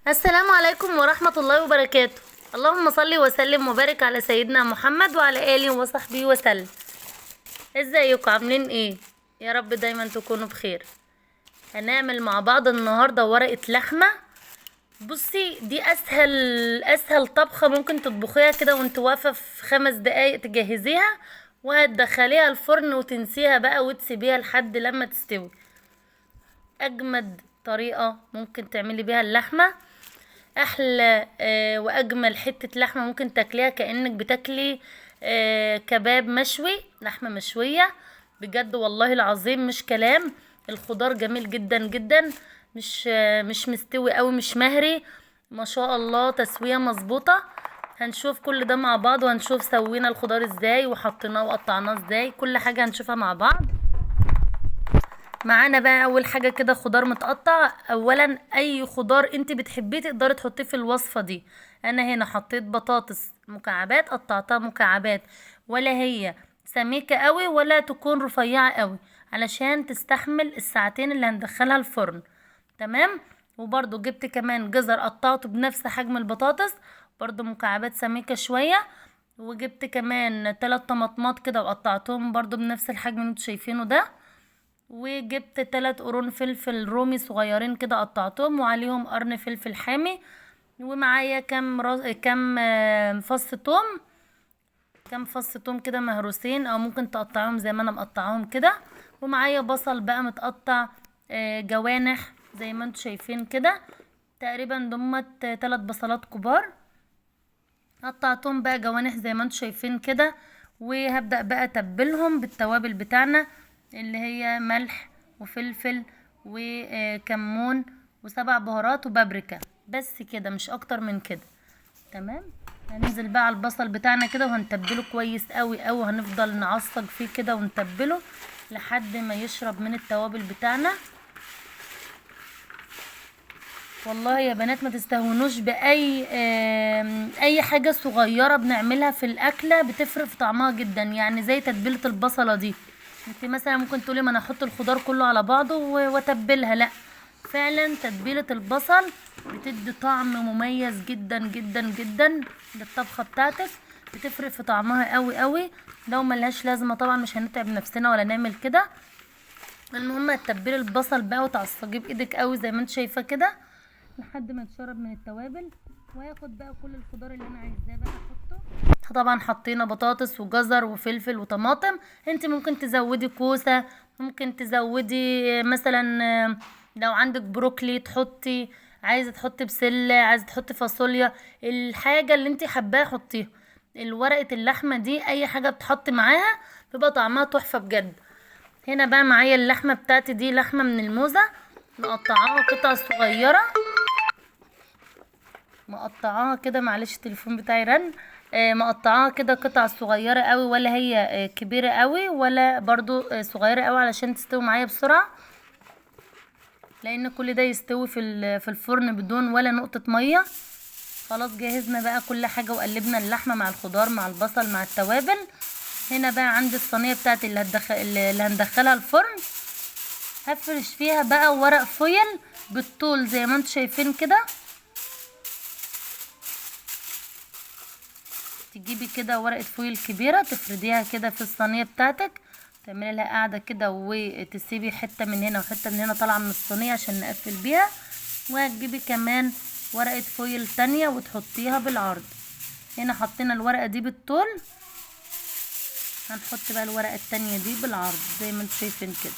السلام عليكم ورحمة الله وبركاته. اللهم صل وسلم وبارك على سيدنا محمد وعلى آله وصحبه وسلم. ازيكم عاملين ايه؟ يا رب دايما تكونوا بخير. هنعمل مع بعض النهاردة ورقة لحمة. بصي، دي اسهل طبخة ممكن تطبخيها كده وانت واقفة في 5 دقايق تجهزيها، وهتدخليها الفرن وتنسيها بقى وتسيبيها لحد لما تستوي. اجمد طريقة ممكن تعملي بيها اللحمة، احلى واجمل حتة لحمة ممكن تاكليها كأنك بتاكلي كباب مشوي، لحمة مشوية بجد والله العظيم مش كلام. الخضار جميل جدا جدا، مش مستوي قوي، مش مهري، ما شاء الله تسوية مظبوطة. هنشوف كل ده مع بعض، وهنشوف سوينا الخضار ازاي وحطيناه وقطعناه ازاي، كل حاجة هنشوفها مع بعض. معانا بقى اول حاجه كده خضار متقطع. اولا اي خضار انت بتحبيه تقدري تحطيه في الوصفه دي. انا هنا حطيت بطاطس مكعبات، قطعتها مكعبات، ولا هي سميكه قوي ولا تكون رفيعه قوي، علشان تستحمل الساعتين اللي هندخلها الفرن. تمام. وبرضو جبت كمان جزر قطعته بنفس حجم البطاطس، برضو مكعبات سميكه شويه. وجبت كمان 3 طماطمات كده وقطعتهم برضو بنفس الحجم اللي انتوا شايفينه ده. وجبت 3 قرون فلفل رومي صغيرين كده قطعتهم، وعليهم قرن فلفل حامي. ومعايا كام فص توم، كام فص توم كده مهروسين، او ممكن تقطعهم زي ما انا مقطعاهم كده. ومعايا بصل بقى متقطع جوانح زي ما انتوا شايفين كده. تقريبا دمت 3 بصلات كبار، قطعتهم بقى جوانح زي ما انتوا شايفين كده. وهبدأ بقى اتبلهم بالتوابل بتاعنا، اللي هي ملح وفلفل وكمون و7 بهارات وبابريكا، بس كده مش اكتر من كده. تمام. هننزل بقى على البصل بتاعنا كده وهنتبله كويس قوي قوي، هنفضل نعصج فيه كده ونتبله لحد ما يشرب من التوابل بتاعنا. والله يا بنات ما تستهونوش باي اي حاجه صغيره بنعملها في الاكله بتفرق في طعمها جدا، يعني زي تتبيله البصله دي. انت مثلا ممكن تقولي ما انا احط الخضار كله على بعضه واتبلها، لا، فعلا تتبيله البصل بتدي طعم مميز جدا جدا جدا للطبخه بتاعتك، بتفرق في طعمها قوي قوي. لو ملهاش لازمه طبعا مش هنتعب نفسنا ولا نعمل كده. المهم تتبلي البصل بقى وتعصجيه بايدك قوي زي ما انت شايفه كده لحد ما يتشرب من التوابل. وهاخد بقى كل الخضار اللي انا عايزاه بقى احطه. طبعا حطينا بطاطس وجزر وفلفل وطماطم، انت ممكن تزودي كوسة، ممكن تزودي مثلا لو عندك بروكلي تحطي، عايزه تحطي بسله، عايزه تحطي فاصوليا، الحاجه اللي انت حباها حطيها. الورقه اللحمه دي اي حاجه بتحط معاها بيبقى طعمها تحفه بجد. هنا بقى معايا اللحمه بتاعتي، دي لحمه من الموزه مقطعاها قطع صغيره، مقطعاها كده، معلش التليفون بتاعي رن. مقطعاها كده قطع صغيره قوي، ولا هي كبيره قوي ولا برضو صغيره قوي، علشان تستوي معايا بسرعه، لان كل ده يستوي في الفرن بدون ولا نقطه ميه. خلاص جهزنا بقى كل حاجه وقلبنا اللحمه مع الخضار مع البصل مع التوابل. هنا بقى عندي الصينيه بتاعتي اللي هندخلها الفرن. هفرش فيها بقى ورق فويل بالطول زي ما انتم شايفين كده. تجيبي كده ورقة فويل كبيرة تفرديها كده في الصينية بتاعتك، تعملي لها قاعدة كده وتسيبي حتة من هنا وحتة من هنا طالعة من الصينية عشان نقفل بيها. وهتجيبي كمان ورقة فويل تانية وتحطيها بالعرض. هنا حطينا الورقة دي بالطول، هنحط بقى الورقة التانية دي بالعرض زي ما انتم شايفين كده.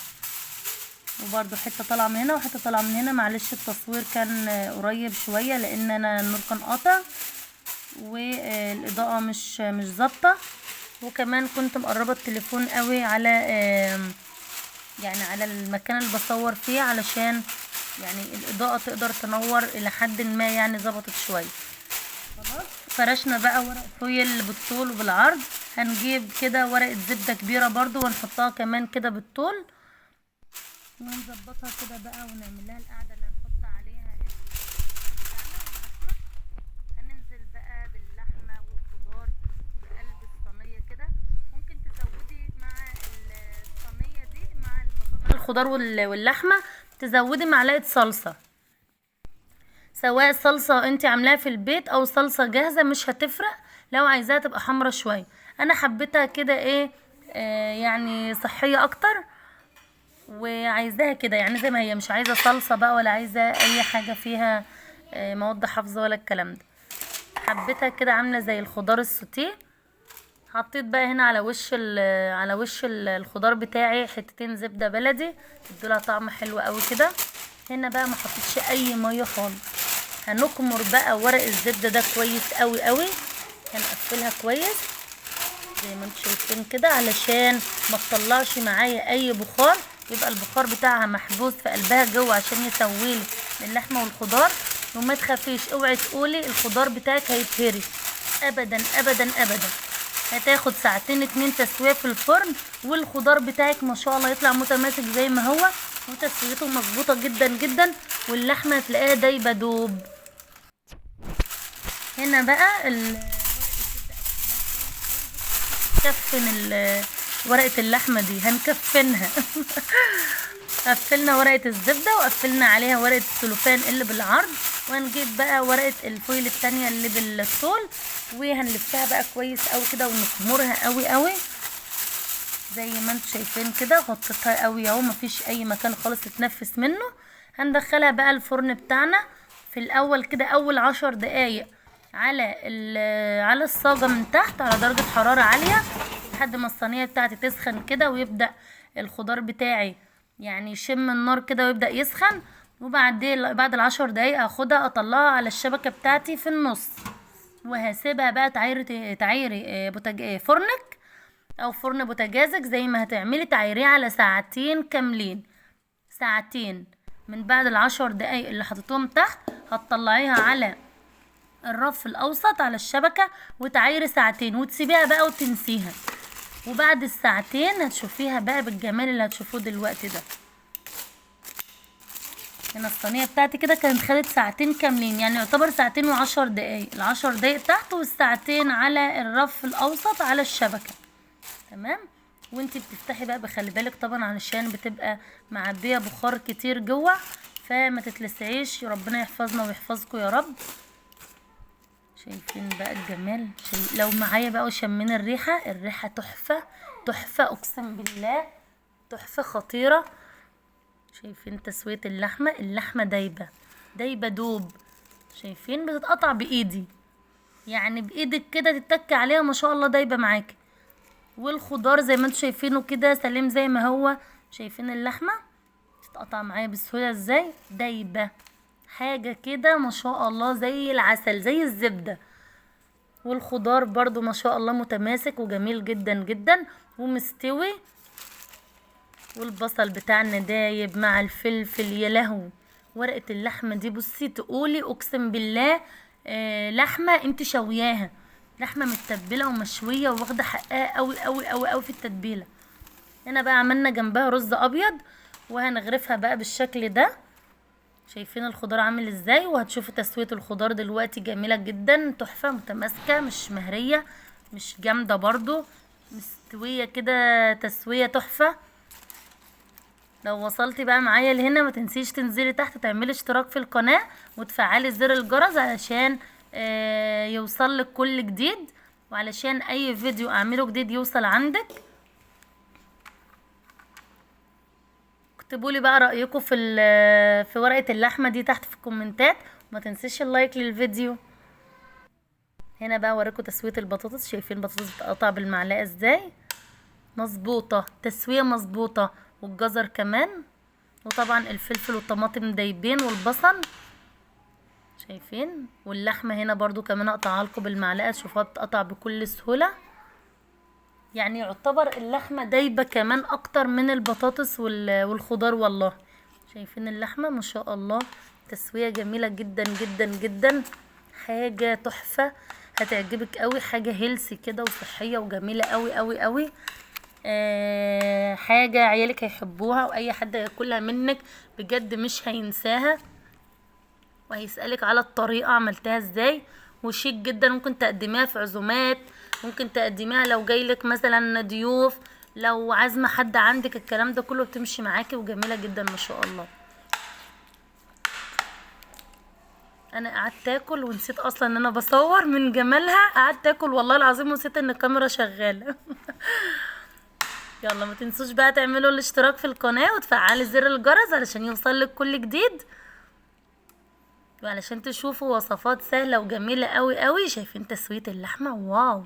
وبرده حته طالعه من هنا وحته طالعه من هنا، معلش التصوير كان قريب شويه لان انا النور كان قاطع والاضاءه مش ظابطه، وكمان كنت مقربه التليفون قوي على يعني على المكان اللي بصور فيه، علشان يعني الاضاءه تقدر تنور الى حد ما، يعني ظبطت شويه. خلاص فرشنا بقى ورق فويل بالطول وبالعرض. هنجيب كده ورقه زبده كبيره برضو ونحطها كمان كده بالطول، ونظبطها كده بقى ونعمل لها القعده اللي هنحط عليها اللحمه. هننزل بقى باللحمه والخضار في قلب الصينيه كده. ممكن تزودي مع الصينيه دي مع الخضار واللحمه تزودي معلقه صلصه. سواء صلصة انت عاملاها في البيت او صلصة جاهزة مش هتفرق، لو عايزاها تبقى حمرا شوية. انا حبيتها كده ايه، يعني صحية اكتر، وعايزاها كده يعني زي ما هي، مش عايزة صلصة بقى ولا عايزة اي حاجة فيها مواد حافظة ولا الكلام ده. حبيتها كده عاملة زي الخضار السوتيه. حطيت بقى هنا على وش الخضار بتاعي حتتين زبدة بلدي ادولها طعم حلو قوي كده. هنا بقى ما حطيتش اي ميه خالص. هنكمر بقى ورق الزبدة ده كويس قوي قوي، هنقفلها كويس زي ما انتم شايفين كده علشان ما تطلعش معايا اي بخار، يبقى البخار بتاعها محبوس في قلبها جوه عشان يسويلي اللحمه والخضار. وما تخافيش، اوعي تقولي الخضار بتاعك هيتهري، ابدا ابدا ابدا. هتاخد ساعتين 2 تسويه في الفرن، والخضار بتاعك ما شاء الله يطلع متماسك زي ما هو، وتسويته مظبوطه جدا جدا، واللحمه هتلاقيها دايبه دوب. هنا بقى كفن ورقة اللحمة دي هنكفنها. قفلنا ورقة الزبدة وقفلنا عليها ورقة السلوفان اللي بالعرض، وهنجيب بقى ورقة الفويل التانية اللي بالطول، وهنلفها بقى كويس قوي كده ونخمرها قوي قوي زي ما انتم شايفين كده. غطيتها قوي اهو، مفيش اي مكان خالص تتنفس منه. هندخلها بقى الفرن بتاعنا في الاول كده اول 10 دقايق على الصاجة من تحت على درجة حرارة عالية لحد ما الصينية بتاعتي تسخن كده، ويبدأ الخضار بتاعي يعني يشم النار كده ويبدأ يسخن. وبعدين بعد ال10 دقايق هاخدها اطلعها على الشبكة بتاعتي في النص، وهسيبها بقى تعيري فرنك او فرن بوتاجازك زي ما هتعملي، تعيريه على ساعتين كاملين. ساعتين من بعد ال10 دقايق اللي حطيتهم تحت هتطلعيها على الرف الاوسط على الشبكة وتعيري ساعتين وتسيبيها بقى وتنسيها. وبعد الساعتين هتشوفيها بقى بالجمال اللي هتشوفوه دلوقتي ده. هنا الصينية بتاعتي كده كانت خدت ساعتين كاملين، يعني يعتبر ساعتين و10 دقايق، ال10 دقايق تحت والساعتين على الرف الاوسط على الشبكة. تمام. وانتي بتفتحي بقى بخلي بالك طبعا علشان بتبقى معبية بخار كتير جوه، فما تتلسعيش. ربنا يحفظنا ويحفظكم يا رب. شايفين بقى الجمال؟ لو معايا بقى وشمين الريحة تحفة تحفة، اقسم بالله تحفة خطيرة. شايفين تسوية اللحمة دايبة دوب. شايفين بتتقطع بايدي، يعني بايدك كده تتك عليها ما شاء الله دايبة معاكي. والخضار زي ما انتوا شايفينه كده سليم زي ما هو. شايفين اللحمة تتقطع معايا بسهولة ازاي، دايبة حاجة كده ما شاء الله زي العسل زي الزبدة. والخضار برضو ما شاء الله متماسك وجميل جدا جدا ومستوي. والبصل بتاعنا دايب مع الفلفل، يا لهو. ورقة اللحمة دي بصي تقولي اقسم بالله لحمة انت شوياها، لحمة متبلة ومشوية واخدة حقها قوي قوي قوي قوي في التتبيلة. هنا بقى عملنا جنبها رز ابيض وهنغرفها بقى بالشكل ده. شايفين الخضار عامل ازاي؟ وهتشوفوا تسوية الخضار دلوقتي جميلة جدا، تحفة متماسكة، مش مهرية مش جامدة برضو، مستوية كده تسوية تحفة. لو وصلتي بقى معايا لهنا ما تنسيش تنزلي تحت تعملي اشتراك في القناة وتفعلي زر الجرس علشان يوصلك كل جديد، وعلشان اي فيديو اعمله جديد يوصل عندك. اكتبوا لي بقى رايكم في ورقه اللحمه دي تحت في الكومنتات، وما تنسيش اللايك للفيديو. هنا بقى اوريكم تسويه البطاطس. شايفين البطاطس بتقطع بالمعلقه ازاي، مظبوطه تسويه مظبوطه، والجزر كمان، وطبعا الفلفل والطماطم دايبين والبصل. شايفين؟ واللحمه هنا برضو كمان اقطعها لكم بالمعلقه تشوفوها بتقطع بكل سهوله. يعني يعتبر اللحمة دايبة كمان اكتر من البطاطس والخضار والله. شايفين اللحمة ما شاء الله تسوية جميلة جدا جدا جدا، حاجة تحفة هتعجبك قوي، حاجة هيلسي كده وصحية وجميلة قوي قوي قوي. حاجة عيالك هيحبوها واي حد هياكلها منك بجد مش هينساها، وهيسألك على الطريقة عملتها ازاي. وشيك جدا، ممكن تقدميها في عزومات، ممكن تقدميها لو جايلك مثلا ضيوف، لو عازمه حد عندك، الكلام ده كله بتمشي معاكي وجميله جدا ما شاء الله. انا قعدت اكل ونسيت اصلا ان انا بصور من جمالها، قعدت اكل والله العظيم ونسيت ان الكاميرا شغاله. يلا ما تنسوش بقى تعملوا الاشتراك في القناه وتفعلوا زر الجرس علشان يوصلك كل جديد، وعلشان تشوفوا وصفات سهله وجميله قوي قوي. شايفين تسويه اللحمه؟ واو.